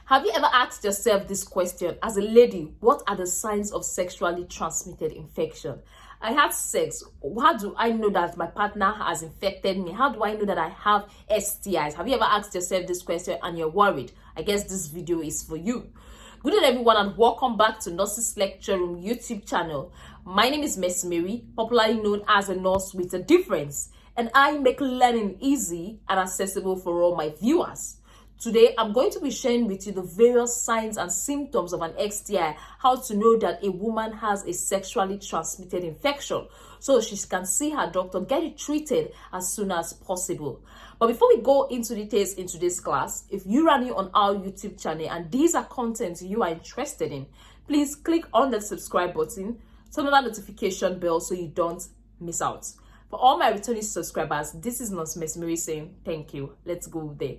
Have you ever asked yourself this question as a lady? What are the signs of sexually transmitted infection? I had sex. How do I know that my partner has infected me? How do I know that I have STIs? Have you ever asked yourself this question and you're worried? I guess this video is for you. Good day everyone and welcome back to Nurses Lecture Room YouTube channel. My name is Miss Mary, popularly known as a nurse with a difference, and I make learning easy and accessible for all my viewers. Today, I'm going to be sharing with you the various signs and symptoms of an STI, how to know that a woman has a sexually transmitted infection, so she can see her doctor, get it treated as soon as possible. But before we go into details in today's class, if you are new on our YouTube channel and these are contents you are interested in, please click on the subscribe button, turn on that notification bell so you don't miss out. For all my returning subscribers, this is Nurse Miss Mary saying thank you. Let's go there.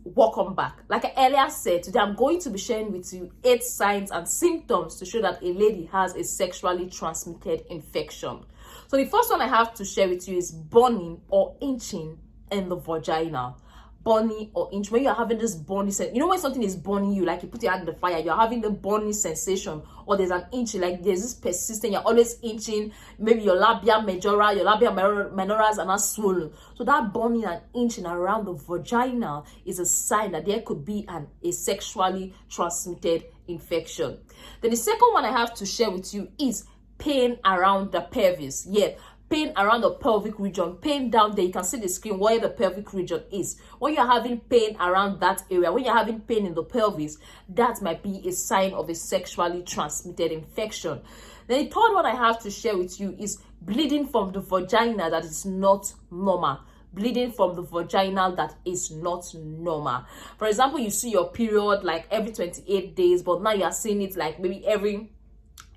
Welcome back. Like I earlier said, today I'm going to be sharing with you 8 signs and symptoms to show that a lady has a sexually transmitted infection. So the first one I have to share with you is burning or itching in the vagina. Burning or itch, when you're having this burning sensation, you know when something is burning you, like you put your hand in the fire, you're having the burning sensation, or there's an itching, like there's this persistent, you're always itching, maybe your labia majora, your labia minoras are not swollen. So that burning and itching around the vagina is a sign that there could be a sexually transmitted infection. Then the second one I have to share with you is pain around the pelvis. Yeah, pain around the pelvic region, pain down there. You can see the screen where the pelvic region is. When you're having pain around that area, when you're having pain in the pelvis, that might be a sign of a sexually transmitted infection. Then the third one I have to share with you is bleeding from the vagina that is not normal. Bleeding from the vagina that is not normal. For example, you see your period like every 28 days, but now you are seeing it like maybe every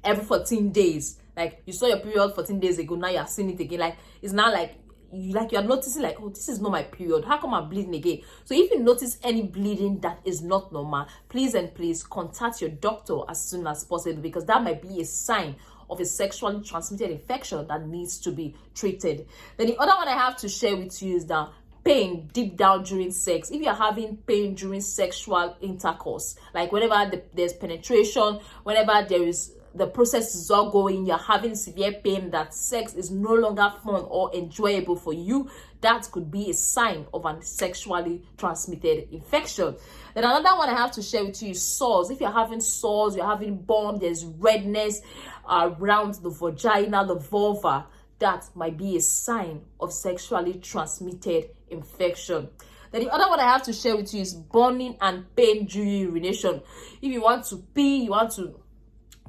14 days. Like you saw your period 14 days ago, now you're seeing it again. Like it's now like you're noticing like, oh, this is not my period. How come I'm bleeding again? So if you notice any bleeding that is not normal, please contact your doctor as soon as possible, because that might be a sign of a sexually transmitted infection that needs to be treated. Then the other one I have to share with you is that pain deep down during sex. If you're having pain during sexual intercourse, like whenever there's penetration, whenever there is the process is all going, you're having severe pain, that sex is no longer fun or enjoyable for you, that could be a sign of a sexually transmitted infection. Then another one I have to share with you is sores. If you're having sores, you're having burn, there's redness around the vagina, the vulva, that might be a sign of sexually transmitted infection. Then the other one I have to share with you is burning and pain during urination. If you want to pee, you want to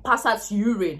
pass out urine,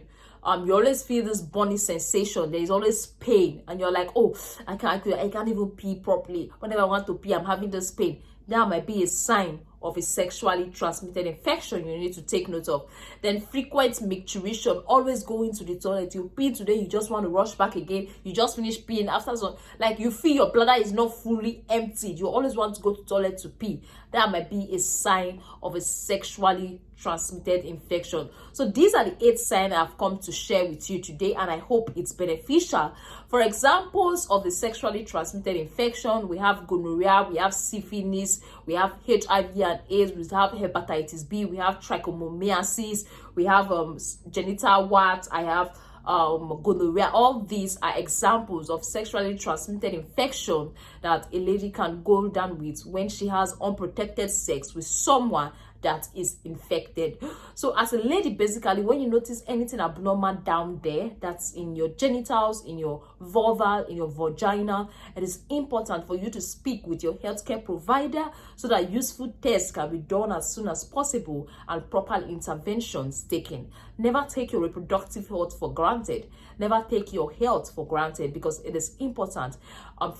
you always feel this burning sensation. There is always pain, and you're like, oh, I can't even pee properly. Whenever I want to pee, I'm having this pain. That might be a sign of a sexually transmitted infection you need to take note of. Then frequent micturition, always going to the toilet. You pee today, you just want to rush back again. You just finish peeing after some, like you feel your bladder is not fully emptied. You always want to go to the toilet to pee. That might be a sign of a sexually transmitted infection. So these are the 8 signs I've come to share with you today, and I hope it's beneficial. For examples of the sexually transmitted infection, we have gonorrhea, we have syphilis, we have HIV and AIDS, we have hepatitis B, we have trichomoniasis, we have genital warts, I have gonorrhea. All these are examples of sexually transmitted infection that a lady can go down with when she has unprotected sex with someone that is infected. So as a lady, basically, when you notice anything abnormal down there, that's in your genitals, in your vulva, in your vagina, it is important for you to speak with your healthcare provider so that useful tests can be done as soon as possible and proper interventions taken. Never take your reproductive health for granted. Never take your health for granted, because it is important.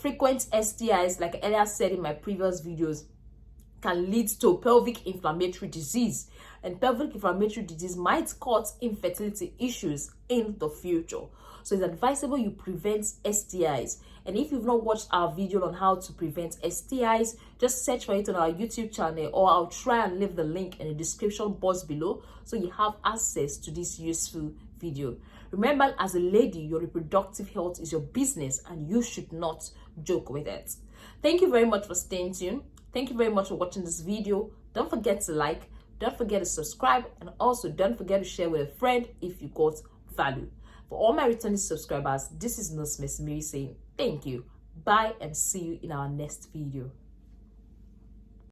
Frequent STIs, like I earlier said in my previous videos, can lead to pelvic inflammatory disease, and pelvic inflammatory disease might cause infertility issues in the future. So it's advisable you prevent STIs. And if you've not watched our video on how to prevent STIs, just search for it on our YouTube channel, or I'll try and leave the link in the description box below so you have access to this useful video. Remember, as a lady, your reproductive health is your business and you should not joke with it. Thank you very much for staying tuned. Thank you very much for watching this video. Don't forget to like, don't forget to subscribe, and also don't forget to share with a friend if you got value. For all my returning subscribers, this is Nurse Miss Mary saying thank you. Bye and see you in our next video.